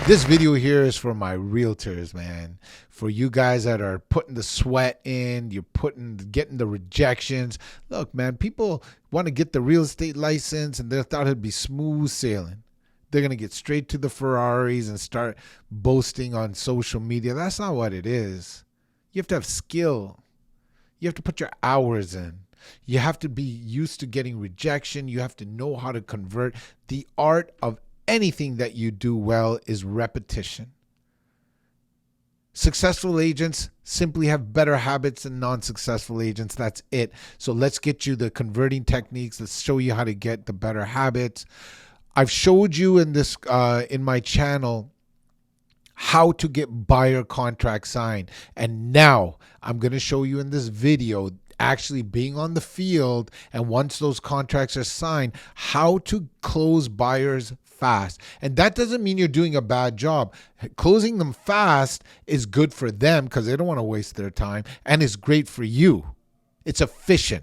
This video here is for my realtors, man. For you guys that are putting the sweat in, getting the rejections. Look, man, people want to get the real estate license and they thought it'd be smooth sailing. They're going to get straight to the Ferraris and start boasting on social media. That's not what it is. You have to have skill. You have to put your hours in. You have to be used to getting rejection. You have to know how to convert. The art of anything that you do well is repetition. Successful agents simply have better habits than non-successful agents. That's it. So let's get you the converting techniques. Let's show you how to get the better habits. I've showed you in this in my channel how to get buyer contract signed. And now I'm going to show you in this video actually being on the field, and once those contracts are signed, how to close buyers fast. And that doesn't mean you're doing a bad job. Closing them fast is good for them because they don't want to waste their time, and it's great for you. It's efficient,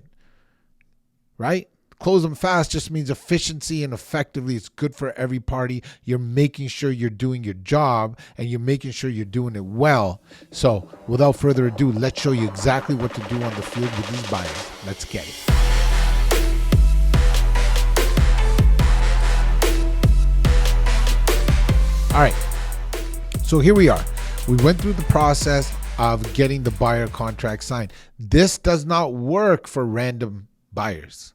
right? Close them fast just means efficiency and effectively. It's good for every party. You're making sure you're doing your job and you're making sure you're doing it well. So without further ado, let's show you exactly what to do on the field with these buyers. Let's get it. All right. So here we are. We went through the process of getting the buyer contract signed. This does not work for random buyers.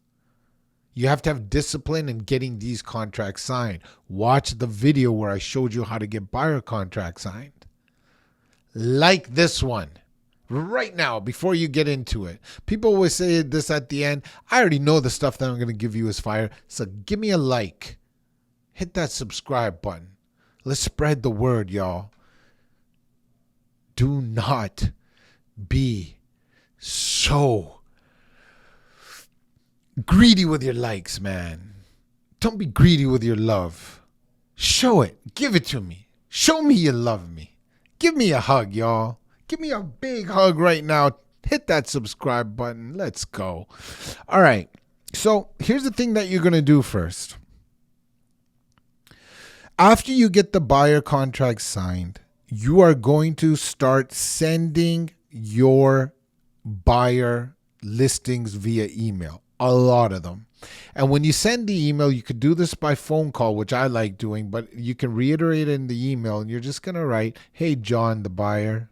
You have to have discipline in getting these contracts signed. Watch the video where I showed you how to get buyer contracts signed. Like this one right now before you get into it. People always say this at the end. I already know the stuff that I'm going to give you is fire. So give me a like. Hit that subscribe button. Let's spread the word, y'all. Do not be so greedy with your likes, man. Don't be greedy with your love. Show it. Give it to me. Show me you love me. Give me a hug, y'all. Give me a big hug right now. Hit that subscribe button. Let's go. All right. So here's the thing that you're going to do first. After you get the buyer contract signed, you are going to start sending your buyer listings via email. A lot of them. And when you send the email, you could do this by phone call, which I like doing, but you can reiterate it in the email and you're just going to write, "Hey, John, the buyer.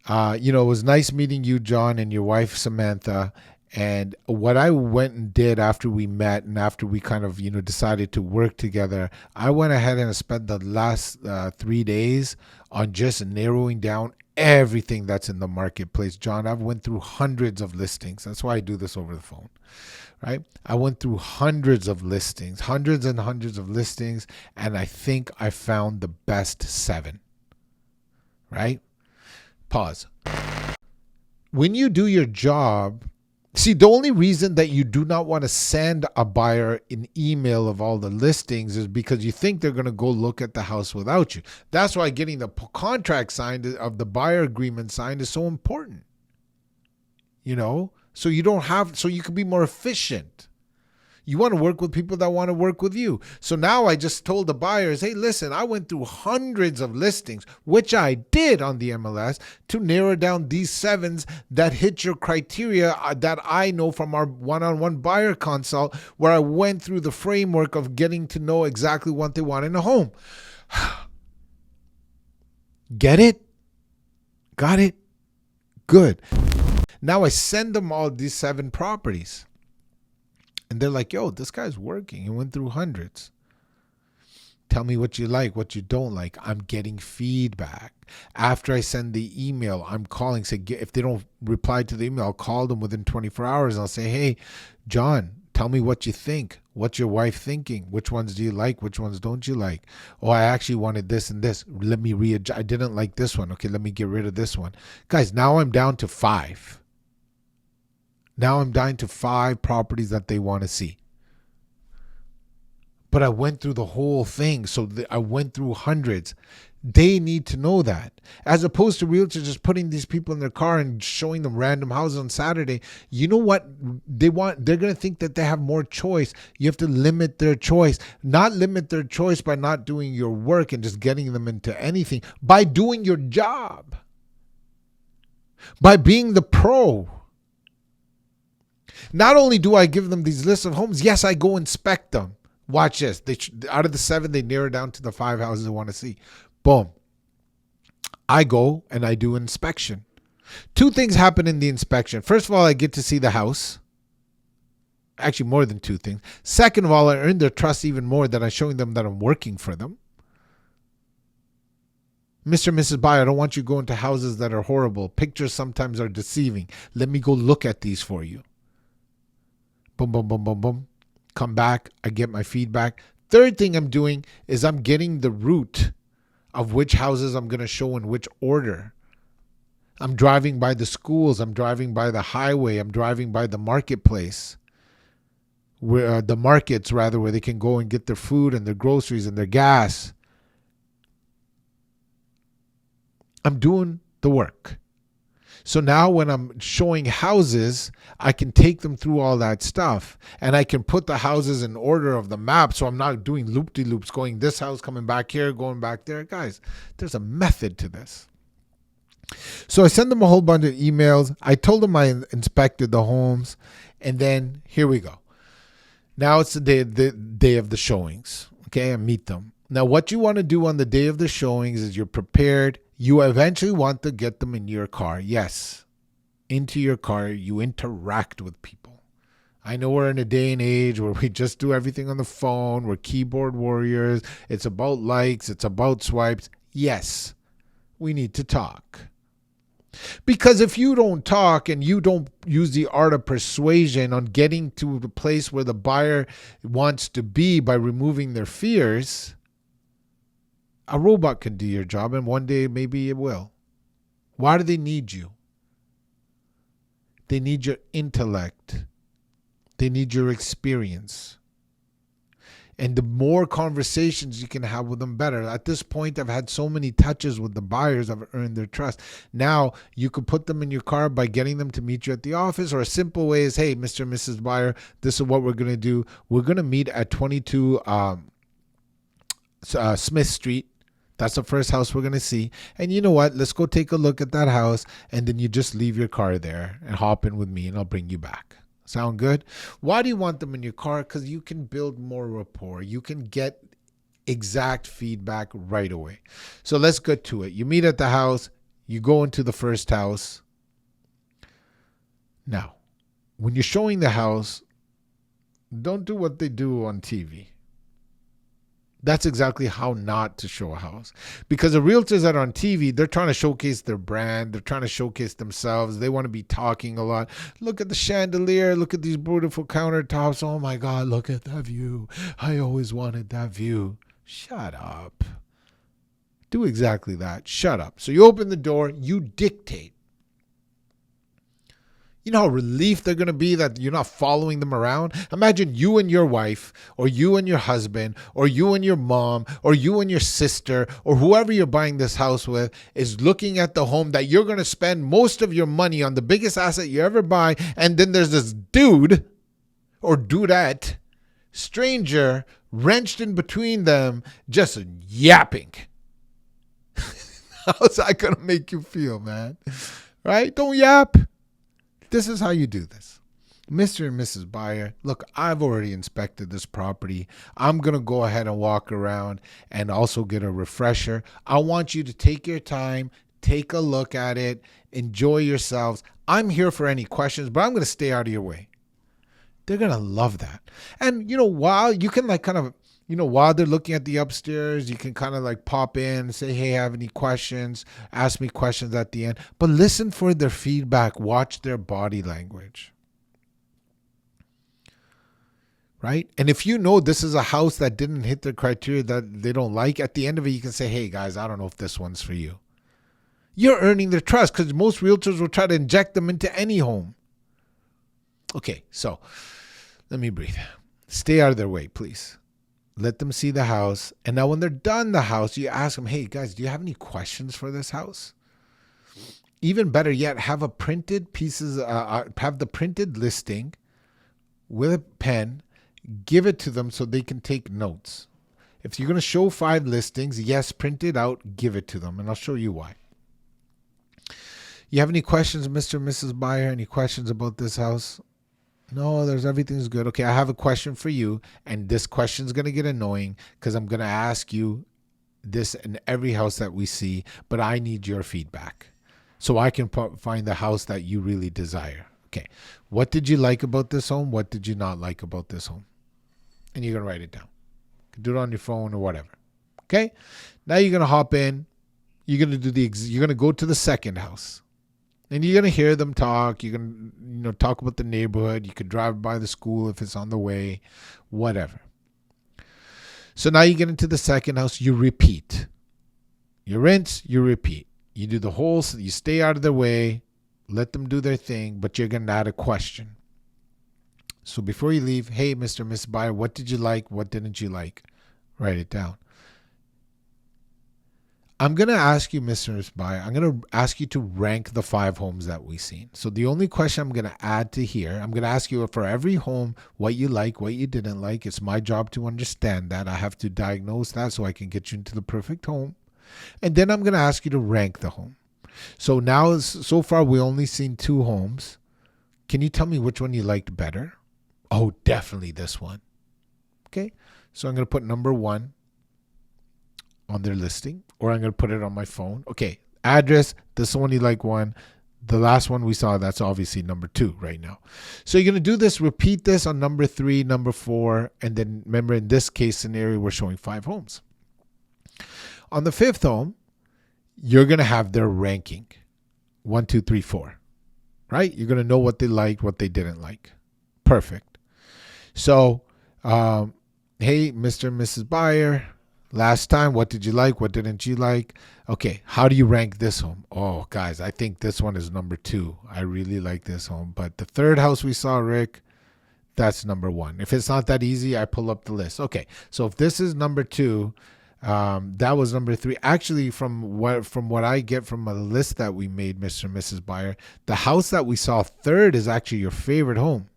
It was nice meeting you, John, and your wife, Samantha. And what I went and did after we met and after we kind of, decided to work together, I went ahead and spent the last 3 days on just narrowing down everything that's in the marketplace. John, I've went through hundreds of listings. That's why I do this over the phone, right? I went through hundreds and hundreds of listings, and I think I found the best 7, right? Pause. When you do your job, see, the only reason that you do not want to send a buyer an email of all the listings is because you think they're going to go look at the house without you. That's why getting the contract signed of the buyer agreement signed is so important. So you can be more efficient. You want to work with people that want to work with you. So now I just told the buyers, hey, listen, I went through hundreds of listings, which I did on the MLS, to narrow down these 7s that hit your criteria that I know from our one-on-one buyer consult, where I went through the framework of getting to know exactly what they want in a home. Get it? Got it? Good. Now I send them all these 7 properties. And they're like, yo, this guy's working. He went through hundreds. Tell me what you like, what you don't like. I'm getting feedback. After I send the email, I'm calling. Say, if they don't reply to the email, I'll call them within 24 hours. I'll say, hey, John, tell me what you think. What's your wife thinking? Which ones do you like? Which ones don't you like? Oh, I actually wanted this and this. Let me readjust. I didn't like this one. Okay, let me get rid of this one. Guys, now I'm down to 5. Now I'm down to 5 properties that they want to see. But I went through the whole thing. So I went through hundreds. They need to know that. As opposed to realtors just putting these people in their car and showing them random houses on Saturday. You know what they want? They're going to think that they have more choice. You have to limit their choice. Not limit their choice by not doing your work and just getting them into anything. By doing your job. By being the pro. Not only do I give them these lists of homes, yes, I go inspect them. Watch this. Out of the 7, they narrow down to the 5 houses they want to see. Boom. I go and I do inspection. 2 things happen in the inspection. First of all, I get to see the house. Actually, more than 2 things. Second of all, I earn their trust even more that I'm showing them that I'm working for them. Mr. and Mrs. Buyer, I don't want you going to houses that are horrible. Pictures sometimes are deceiving. Let me go look at these for you. Boom, boom, boom, boom, boom. Come back. I get my feedback. Third thing I'm doing is I'm getting the route of which houses I'm going to show in which order. I'm driving by the schools. I'm driving by the highway. I'm driving by the marketplace. Where the markets, rather, where they can go and get their food and their groceries and their gas. I'm doing the work. So now when I'm showing houses, I can take them through all that stuff and I can put the houses in order of the map. So I'm not doing loop-de-loops, going this house, coming back here, going back there. Guys, there's a method to this. So I sent them a whole bunch of emails. I told them I inspected the homes, and then here we go. Now it's the day of the showings. Okay, I meet them. Now what you want to do on the day of the showings is you're prepared. You eventually want to get them in your car. Yes, into your car. You interact with people. I know we're in a day and age where we just do everything on the phone. We're keyboard warriors. It's about likes. It's about swipes. Yes, we need to talk. Because if you don't talk and you don't use the art of persuasion on getting to the place where the buyer wants to be by removing their fears, a robot can do your job, and one day maybe it will. Why do they need you? They need your intellect. They need your experience. And the more conversations you can have with them, better. At this point, I've had so many touches with the buyers, I've earned their trust. Now, you could put them in your car by getting them to meet you at the office, or a simple way is, hey, Mr. and Mrs. Buyer, this is what we're going to do. We're going to meet at 22 Smith Street. That's the first house we're going to see. And you know what? Let's go take a look at that house. And then you just leave your car there and hop in with me and I'll bring you back. Sound good? Why do you want them in your car? Because you can build more rapport. You can get exact feedback right away. So let's get to it. You meet at the house. You go into the first house. Now, when you're showing the house, don't do what they do on TV. That's exactly how not to show a house. Because the realtors that are on TV, they're trying to showcase their brand. They're trying to showcase themselves. They want to be talking a lot. Look at the chandelier. Look at these beautiful countertops. Oh my God, look at that view. I always wanted that view. Shut up. Do exactly that. Shut up. So you open the door. You dictate. You know how relieved they're going to be that you're not following them around? Imagine you and your wife, or you and your husband, or you and your mom, or you and your sister, or whoever you're buying this house with is looking at the home that you're going to spend most of your money on, the biggest asset you ever buy, and then there's this dude or dudette, stranger, wrenched in between them, just yapping. How's that going to make you feel, man? Right? Don't yap. This is how you do this. Mr. and Mrs. Buyer, look, I've already inspected this property. I'm going to go ahead and walk around and also get a refresher. I want you to take your time, take a look at it, enjoy yourselves. I'm here for any questions, but I'm going to stay out of your way. They're going to love that. And, while you can while they're looking at the upstairs, you can kind of pop in and say, hey, I have any questions? Ask me questions at the end. But listen for their feedback. Watch their body language. Right? And if you know this is a house that didn't hit the criteria that they don't like, at the end of it, you can say, hey, guys, I don't know if this one's for you. You're earning their trust because most realtors will try to inject them into any home. Okay, so let me breathe. Stay out of their way, please. let them see the house. And now when they're done the house, you ask them, hey guys, do you have any questions for this house? Even better yet, have a printed have the printed listing with a pen, give it to them so they can take notes. If you're going to show 5 listings, yes, print it out, give it to them, and I'll show you why. You have any questions, Mr. and Mrs. Buyer? Any questions about this house? No, everything's good. Okay, I have a question for you, and this question's going to get annoying because I'm going to ask you this in every house that we see, but I need your feedback so I can find the house that you really desire. Okay, what did you like about this home? What did you not like about this home? And you're going to write it down. You can do it on your phone or whatever. Okay, now you're going to hop in. You're going to you're going to go to the second house. And you're going to hear them talk. You're going to talk about the neighborhood. You could drive by the school if it's on the way, whatever. So now you get into the second house. You repeat. You rinse, you repeat. You do the whole, you stay out of their way, let them do their thing, but you're going to add a question. So before you leave, hey, Mr. and Miss Buyer, what did you like? What didn't you like? Write it down. I'm going to ask you, Mr. and Miss Buyer, I'm going to ask you to rank the 5 homes that we've seen. So the only question I'm going to add to here, I'm going to ask you for every home, what you like, what you didn't like. It's my job to understand that. I have to diagnose that so I can get you into the perfect home. And then I'm going to ask you to rank the home. So now, so far, we only seen 2 homes. Can you tell me which one you liked better? Oh, definitely this one. Okay. So I'm going to put number 1 on their listing, or I'm going to put it on my phone. Okay. Address, this one you like 1. The last one we saw, that's obviously number 2 right now. So you're going to do this, repeat this on number 3, number 4. And then remember, in this case scenario, we're showing 5 homes. On the 5th home, you're going to have their ranking. 1, 2, 3, 4. Right? You're going to know what they liked, what they didn't like. Perfect. So, hey, Mr. and Mrs. Buyer, last time, what did you like? What didn't you like? Okay, how do you rank this home? Oh, guys, I think this one is number 2. I really like this home. But the 3rd house we saw, Rick, that's number 1. If it's not that easy, I pull up the list. Okay, so if this is number 2, that was number 3. Actually, from what I get from a list that we made, Mr. and Mrs. Buyer, the house that we saw 3rd is actually your favorite home.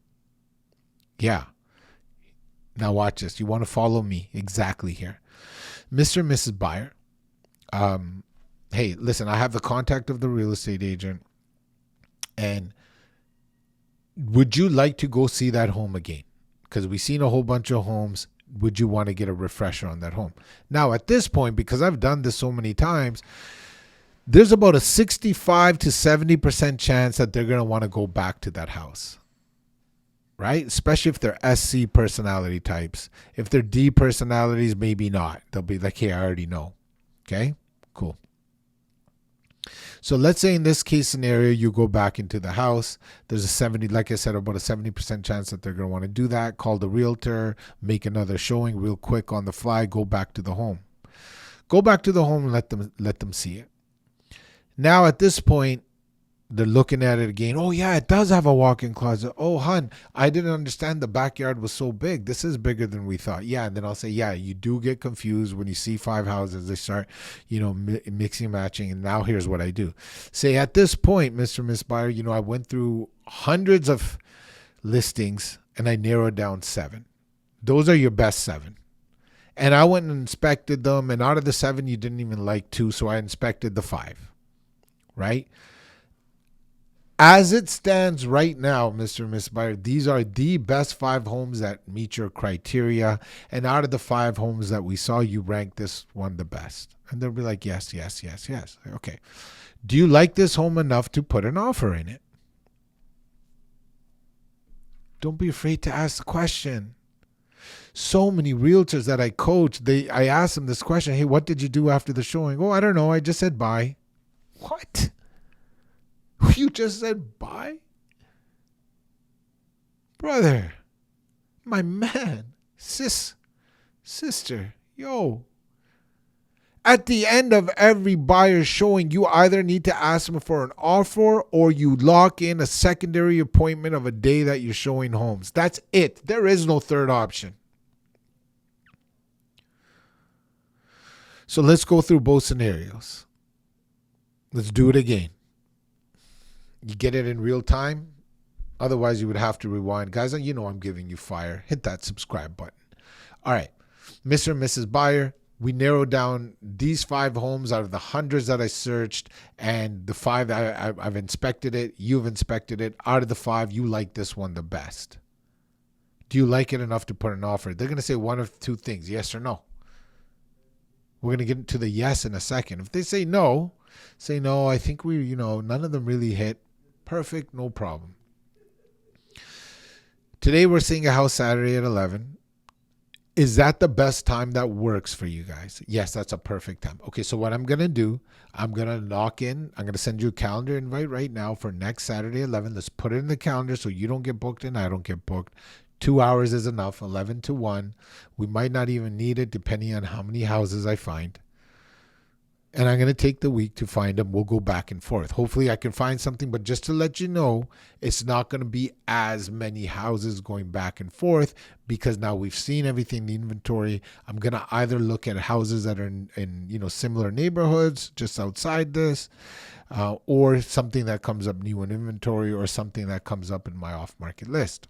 Yeah. Now watch this. You want to follow me exactly here. Mr. and Mrs. Buyer, hey, listen, I have the contact of the real estate agent, and would you like to go see that home again? Because we've seen a whole bunch of homes. Would you want to get a refresher on that home? Now, at this point, because I've done this so many times, there's about a 65 to 70% chance that they're going to want to go back to that house. Right? Especially if they're SC personality types. If they're D personalities, maybe not. They'll be like, hey, I already know. Okay? Cool. So let's say in this case scenario, you go back into the house. There's like I said, about a 70% chance that they're going to want to do that. Call the realtor, make another showing real quick on the fly, go back to the home. Go back to the home and let them see it. Now at this point, they're looking at it again. Oh, yeah, it does have a walk-in closet. Oh, hon, I didn't understand the backyard was so big. This is bigger than we thought. Yeah, and then I'll say, yeah, you do get confused when you see 5 houses. They start, mixing and matching. And now here's what I do. Say, at this point, Mr. and Miss Buyer, I went through hundreds of listings, and I narrowed down 7. Those are your best 7. And I went and inspected them, and out of the 7, you didn't even like 2, so I inspected the 5. Right? As it stands right now, Mr. and Miss Buyer, these are the best 5 homes that meet your criteria. And out of the 5 homes that we saw, you rank this one the best. And they'll be like, yes, yes, yes, yes. Okay. Do you like this home enough to put an offer in it? Don't be afraid to ask the question. So many realtors that I coach, I ask them this question. Hey, what did you do after the showing? Oh, I don't know. I just said bye. What? You just said bye? Brother, my man, sister, yo. At the end of every buyer showing, you either need to ask them for an offer or you lock in a secondary appointment of a day that you're showing homes. That's it. There is no third option. So let's go through both scenarios. Let's do it again. You get it in real time. Otherwise, you would have to rewind. Guys, you know I'm giving you fire. Hit that subscribe button. All right. Mr. and Mrs. Buyer, we narrowed down these 5 homes out of the hundreds that I searched, and the 5 I've inspected it. You've inspected it. Out of the 5, you like this one the best. Do you like it enough to put an offer? They're going to say one of 2 things, yes or no. We're going to get into the yes in a second. If they say no, I think none of them really hit. Perfect, no problem. Today we're seeing a house Saturday at 11. Is that the best time that works for you guys? Yes, that's a perfect time. Okay, so what I'm going to do, I'm going to lock in. I'm going to send you a calendar invite right now for next Saturday 11. Let's put it in the calendar so you don't get booked and I don't get booked. 2 hours is enough, 11 to 1. We might not even need it depending on how many houses I find. And I'm going to take the week to find them. We'll go back and forth. Hopefully I can find something, but just to let you know, it's not going to be as many houses going back and forth because now we've seen everything in the inventory. I'm going to either look at houses that are in similar neighborhoods just outside this, or something that comes up new in inventory, or something that comes up in my off-market list.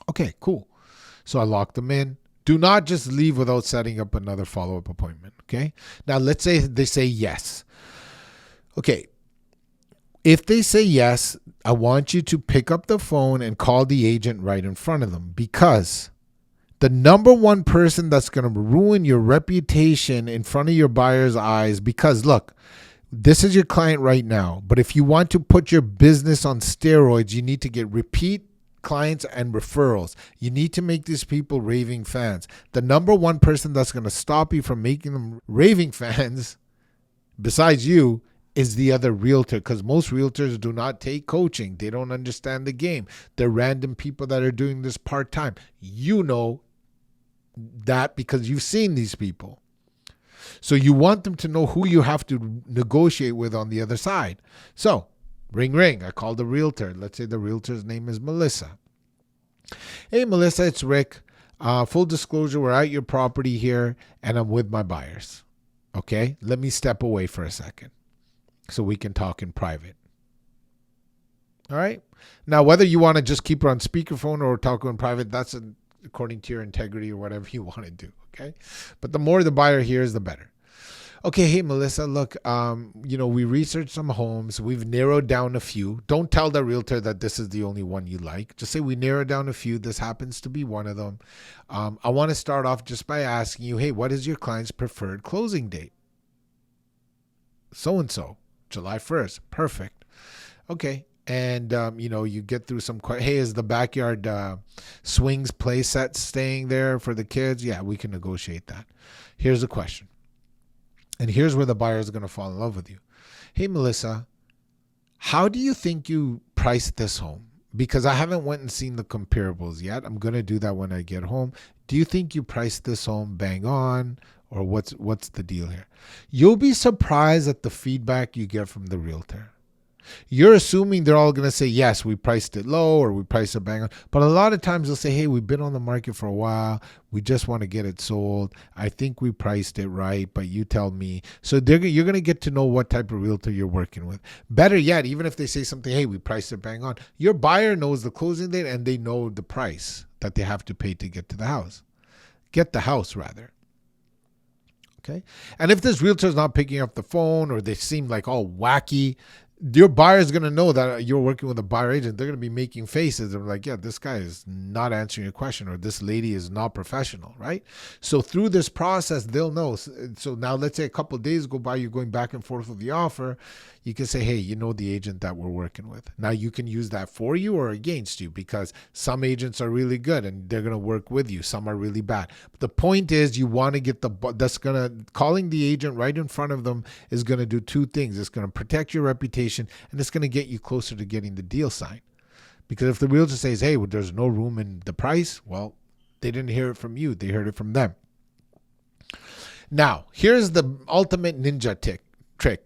Okay, cool. So I lock them in. Do not just leave without setting up another follow-up appointment, okay? Now, let's say they say yes. Okay, if they say yes, I want you to pick up the phone and call the agent right in front of them, because the number one person that's going to ruin your reputation in front of your buyer's eyes, because look, this is your client right now, but if you want to put your business on steroids, you need to get repeat clients and referrals. You need to make these people raving fans. The number one person that's going to stop you from making them raving fans, besides you, is the other realtor, because most realtors do not take coaching. They don't understand the game. They're random people that are doing this part-time. You know that because you've seen these people. So you want them to know who you have to negotiate with on the other side. So ring, ring. I call the realtor. Let's say the realtor's name is Melissa. Hey, Melissa, it's Rick. Full disclosure, we're at your property here, and I'm with my buyers. Okay? Let me step away for a second so we can talk in private. All right? Now, whether you want to just keep her on speakerphone or talk in private, that's according to your integrity or whatever you want to do. Okay? But the more the buyer hears, the better. Okay, hey, Melissa, look, we researched some homes. We've narrowed down a few. Don't tell the realtor that this is the only one you like. Just say we narrowed down a few. This happens to be one of them. I want to start off just by asking you, hey, what is your client's preferred closing date? So-and-so, July 1st. Perfect. Okay. And, you get through some, hey, is the backyard swings play set staying there for the kids? Yeah, we can negotiate that. Here's the question. And here's where the buyer is going to fall in love with you. Hey, Melissa, how do you think you priced this home? Because I haven't went and seen the comparables yet. I'm going to do that when I get home. Do you think you priced this home bang on, or what's the deal here? You'll be surprised at the feedback you get from the realtor. You're assuming they're all going to say, yes, we priced it low or we priced it bang on. But a lot of times they'll say, hey, we've been on the market for a while. We just want to get it sold. I think we priced it right, but you tell me. So you're going to get to know what type of realtor you're working with. Better yet, even if they say something, hey, we priced it bang on, your buyer knows the closing date and they know the price that they have to pay to get to the house. Get the house, rather. Okay. And if this realtor is not picking up the phone, or they seem like all wacky, your buyer is going to know that you're working with a buyer agent. They're going to be making faces. They're like, yeah, this guy is not answering your question, or this lady is not professional, right? So through this process, they'll know. So now let's say a couple of days go by, you're going back and forth with the offer. You can say, hey, you know the agent that we're working with. Now you can use that for you or against you, because some agents are really good and they're going to work with you. Some are really bad. But the point is, you want to get calling the agent right in front of them is going to do 2 things. It's going to protect your reputation, and it's going to get you closer to getting the deal signed. Because if the realtor says, hey, well, there's no room in the price, well, they didn't hear it from you. They heard it from them. Now, here's the ultimate ninja trick.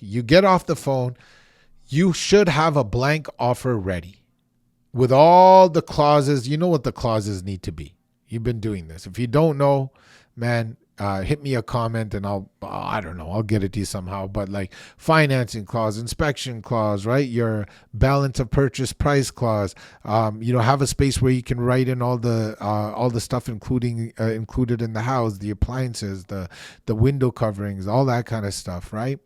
You get off the phone. You should have a blank offer ready with all the clauses. You know what the clauses need to be. You've been doing this. If you don't know, man, hit me a comment and I don't know, I'll get it to you somehow. But like financing clause, inspection clause, right? Your balance of purchase price clause. Have a space where you can write in all the stuff, including included in the house, the appliances, the window coverings, all that kind of stuff, right?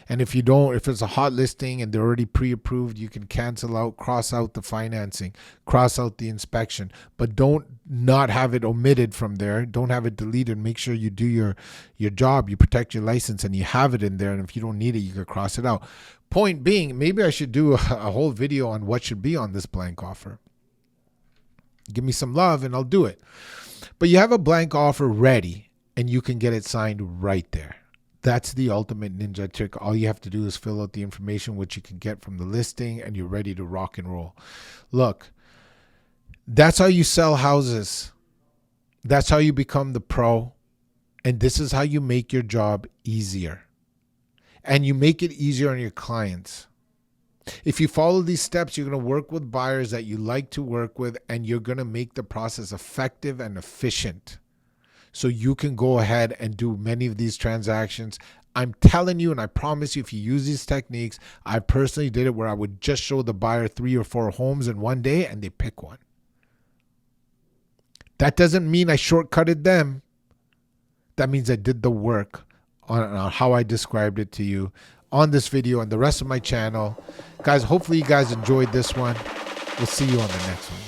And if it's a hot listing and they're already pre-approved, you can cancel out, cross out the financing, cross out the inspection, but don't not have it omitted from there. Don't have it deleted. Make sure you do your job. You protect your license and you have it in there. And if you don't need it, you can cross it out. Point being, maybe I should do a whole video on what should be on this blank offer. Give me some love and I'll do it. But you have a blank offer ready and you can get it signed right there. That's the ultimate ninja trick. All you have to do is fill out the information, which you can get from the listing, and you're ready to rock and roll. Look, that's how you sell houses. That's how you become the pro. And this is how you make your job easier. And you make it easier on your clients. If you follow these steps, you're going to work with buyers that you like to work with, and you're going to make the process effective and efficient. So you can go ahead and do many of these transactions. I'm telling you, and I promise you, if you use these techniques, I personally did it where I would just show the buyer 3 or 4 homes in one day and they pick one. That doesn't mean I shortcutted them. That means I did the work on how I described it to you on this video and the rest of my channel. Guys, hopefully you guys enjoyed this one. We'll see you on the next one.